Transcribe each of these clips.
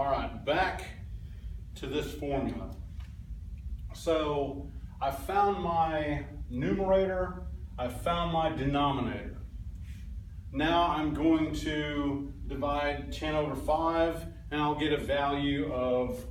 All right, back to this formula. So I found my numerator, I found my denominator. Now I'm going to divide 10 over 5 and I'll get a value of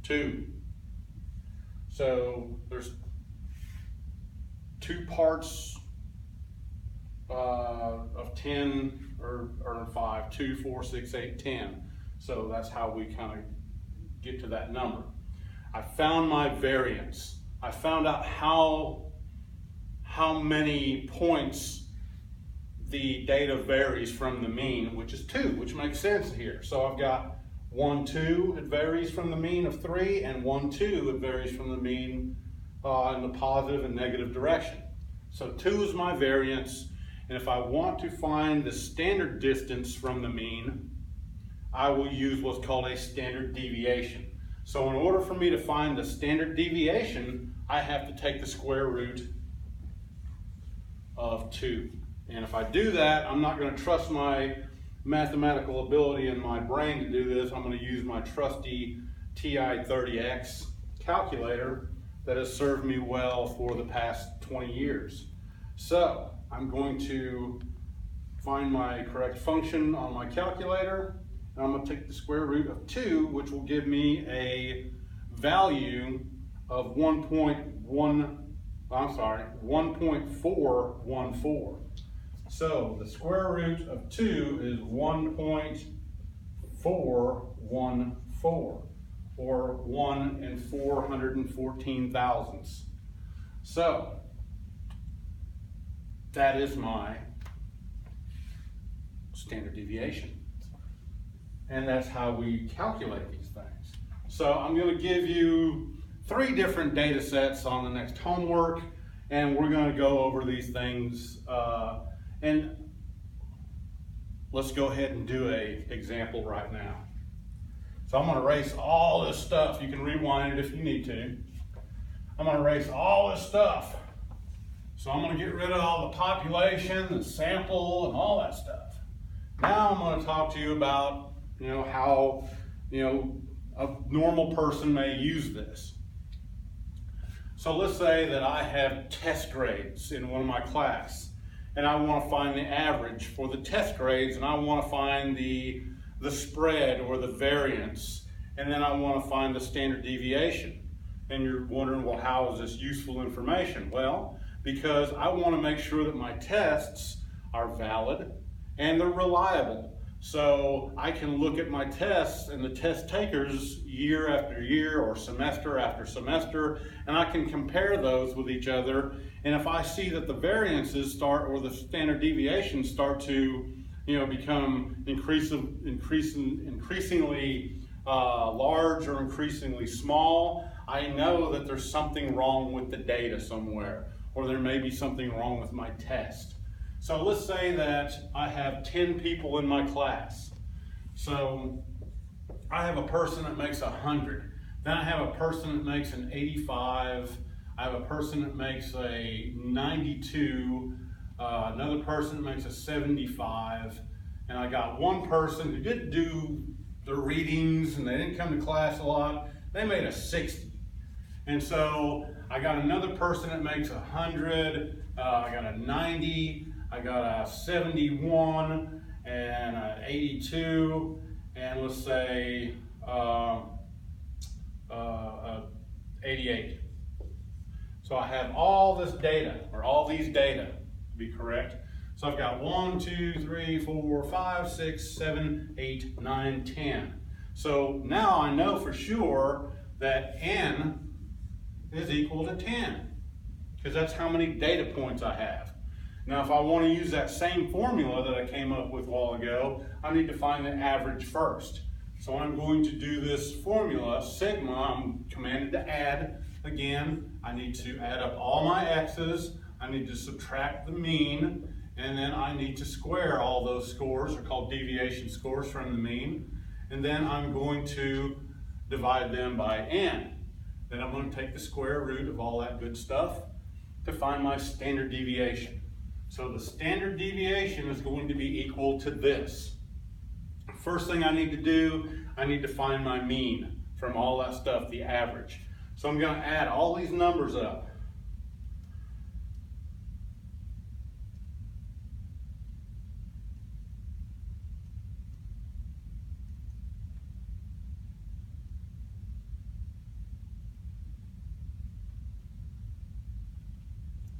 2. So there's 2 parts of 10 or 5, 2, 4, 6, 8, 10. So that's how we kind of get to that number. I found my variance. I found out how many points the data varies from the mean, which is 2, which makes sense here. So I've got 1, 2, it varies from the mean of 3, and 1, 2, it varies from the mean in the positive and negative direction. So 2 is my variance, and if I want to find the standard distance from the mean, I will use what's called a standard deviation. So in order for me to find the standard deviation, I have to take the square root of 2. And if I do that, I'm not going to trust my mathematical ability in my brain to do this. I'm going to use my trusty TI-30X calculator that has served me well for the past 20 years. So I'm going to find my correct function on my calculator, and I'm going to take the square root of 2, which will give me a value of 1.414. So the square root of 2 is 1.414, or 1 in 414 thousandths. So that is my standard deviation. And that's how we calculate these things. So I'm going to give you 3 different data sets on the next homework, and we're going to go over these things. And let's go ahead and do an example right now. So I'm going to erase all this stuff. You can rewind it if you need to. I'm going to erase all this stuff. So I'm going to get rid of all the population, the sample, and all that stuff. Now I'm going to talk to you about, how, a normal person may use this. So let's say that I have test grades in one of my class, and I want to find the average for the test grades, and I want to find the spread or the variance, and then I want to find the standard deviation. And you're wondering, well, how is this useful information? Well, because I want to make sure that my tests are valid and they're reliable. So I can look at my tests and the test takers year after year or semester after semester, and I can compare those with each other. And if I see that the variances or the standard deviations start to become increasingly large or increasingly small, I know that there's something wrong with the data somewhere, or there may be something wrong with my test. So let's say that I have 10 people in my class. So I have a person that makes 100. Then I have a person that makes an 85. I have a person that makes a 92. Another person that makes a 75. And I got one person who didn't do the readings and they didn't come to class a lot. They made a 60. And so I got another person that makes 100. I got a 90. I got a 71 and an 82, and let's say 88. So I have all this data, or all these data, to be correct. So I've got 1, 2, 3, 4, 5, 6, 7, 8, 9, 10. So now I know for sure that n is equal to 10, because that's how many data points I have. Now, if I want to use that same formula that I came up with a while ago, I need to find the average first. So I'm going to do this formula, sigma. I'm commanded to add. Again, I need to add up all my x's. I need to subtract the mean, and then I need to square all those scores, are called deviation scores from the mean. And then I'm going to divide them by n. Then I'm going to take the square root of all that good stuff to find my standard deviation. So the standard deviation is going to be equal to this. first thing I need to do, I need to find my mean from all that stuff, the average. So I'm going to add all these numbers up.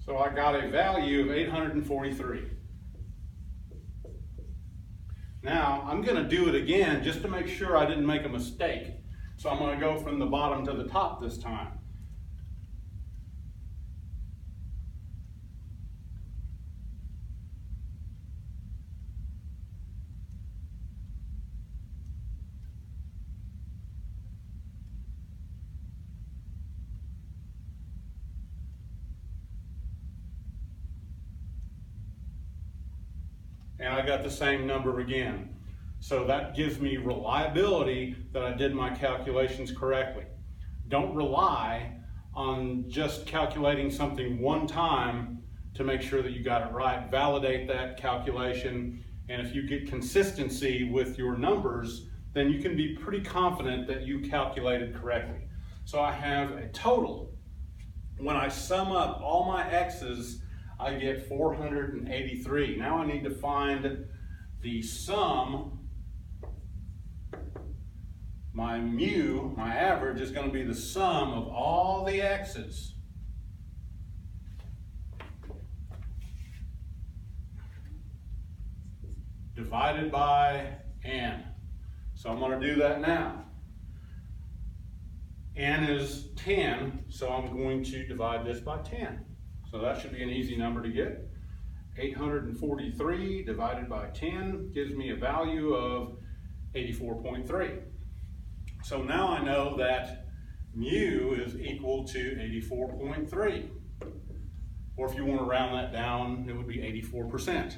So I got a value of 843. Now I'm going to do it again just to make sure I didn't make a mistake. So I'm going to go from the bottom to the top this time. And I got the same number again. So that gives me reliability that I did my calculations correctly. Don't rely on just calculating something one time to make sure that you got it right. Validate that calculation, and if you get consistency with your numbers, then you can be pretty confident that you calculated correctly. So I have a total. When I sum up all my x's, I get 483. Now I need to find the sum. My mu, my average, is going to be the sum of all the x's. Divided by n. So I'm going to do that now. N is 10, so I'm going to divide this by 10. So that should be an easy number to get. 843 divided by 10 gives me a value of 84.3. So now I know that mu is equal to 84.3. Or if you want to round that down, it would be 84%.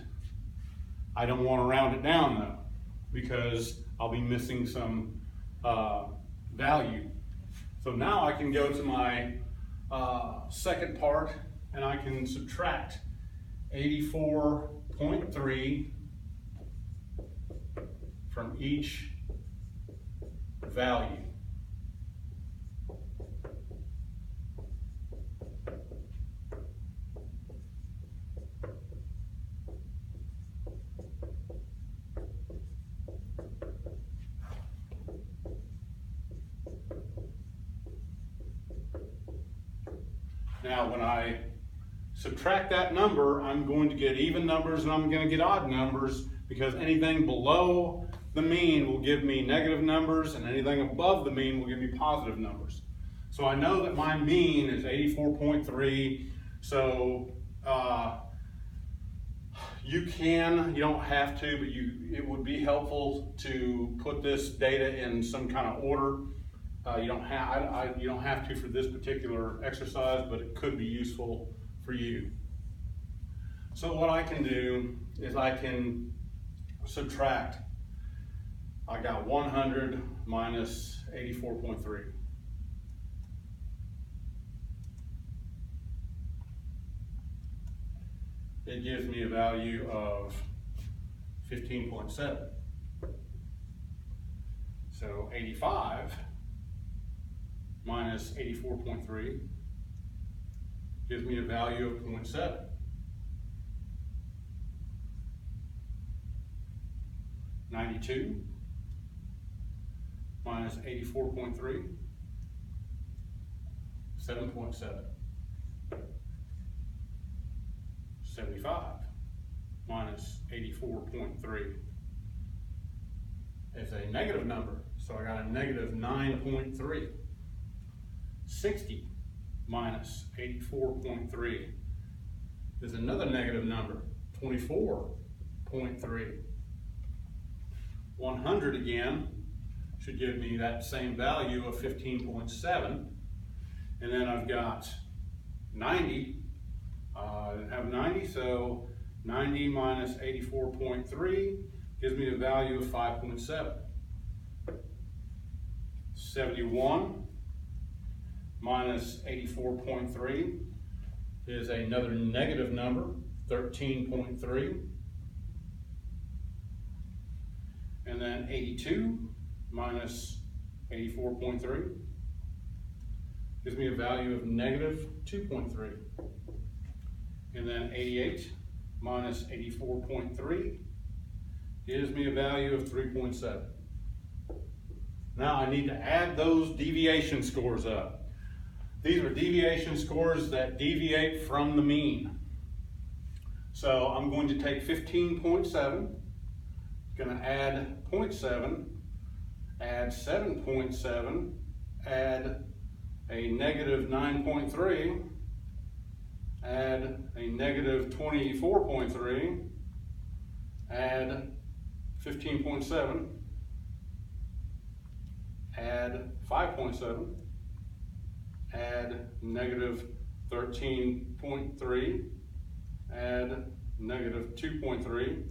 I don't want to round it down though, because I'll be missing some value. So now I can go to my second part, and I can subtract 84.3 from each value. Now when I subtract that number, I'm going to get even numbers and I'm going to get odd numbers, because anything below the mean will give me negative numbers and anything above the mean will give me positive numbers. So I know that my mean is 84.3. So you don't have to, but it would be helpful to put this data in some kind of order. You don't have to for this particular exercise, but it could be useful for you. So what I can do is I can subtract. I got 100 minus 84.3. It gives me a value of 15.7. So 85 minus 84.3 gives me a value of 0.7. 92 minus 84.3, 7.7. 75 minus 84.3 is a negative number, so I got a negative 9.3. 60 minus 84.3 is another negative number, 24.3. 100 again should give me that same value of 15.7. And then I've got 90. I have 90, so 90 minus 84.3 gives me a value of 5.7. 71 minus 84.3 is another negative number, 13.3. And And then 82 minus 84.3 gives me a value of negative 2.3. And then 88 minus 84.3 gives me a value of 3.7. Now I need to add those deviation scores up. These are deviation scores that deviate from the mean. So I'm going to take 15.7, going to add 0.7, add 7.7, add a negative 9.3, add a negative 24.3, add 15.7, add 5.7, add negative 13.3, add negative 2.3,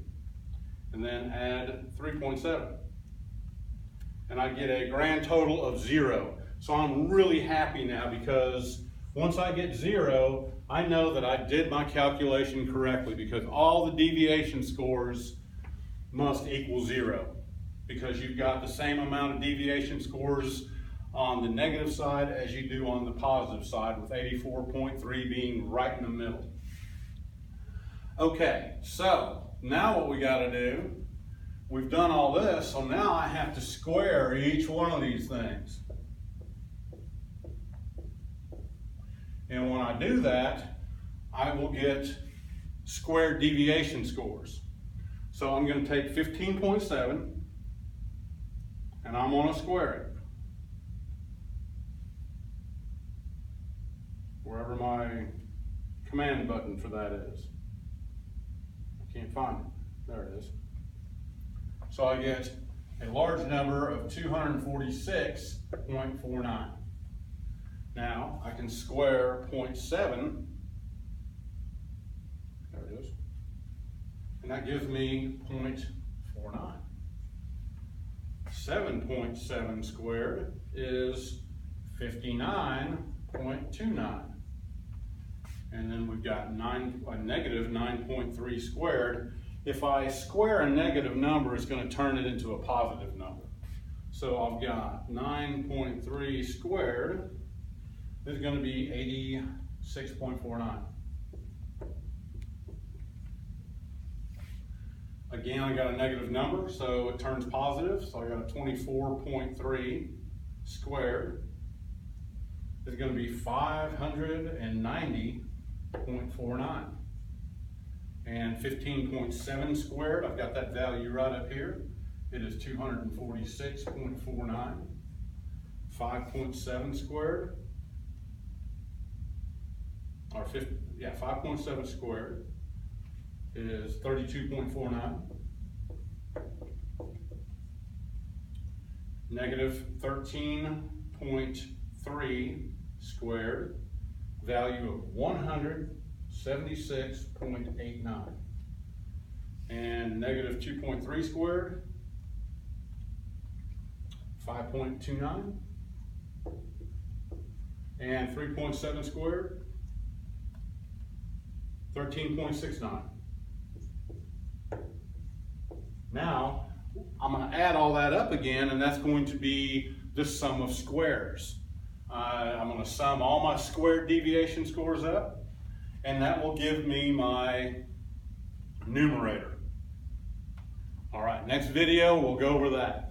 and then add 3.7. And I get a grand total of 0. So I'm really happy now, because once I get 0, I know that I did my calculation correctly, because all the deviation scores must equal 0, because you've got the same amount of deviation scores on the negative side as you do on the positive side, with 84.3 being right in the middle. Okay, so now what we got to do, we've done all this, so now I have to square each one of these things. And when I do that, I will get squared deviation scores. So I'm going to take 15.7 and I'm going to square it. Wherever my command button for that is. I can't find it. There it is. So I get a large number of 246.49. Now I can square 0.7. There it is. And that gives me 0.49. 7.7 squared is 59.29. And then we've got a negative 9.3 squared. If I square a negative number, it's going to turn it into a positive number. So I've got 9.3 squared is going to be 86.49. Again, I got a negative number, so it turns positive. So I got a 24.3 squared is going to be 590.49. And 15.7 squared, I've got that value right up here. It is 246.49. 5.7 squared, or 5.7 squared is 32.49. Negative 13.3 squared, value of 176.89. And negative 2.3 squared, 5.29. And 3.7 squared, 13.69. Now, I'm going to add all that up again, and that's going to be the sum of squares. I'm going to sum all my squared deviation scores up, and that will give me my numerator. All right, next video, we'll go over that.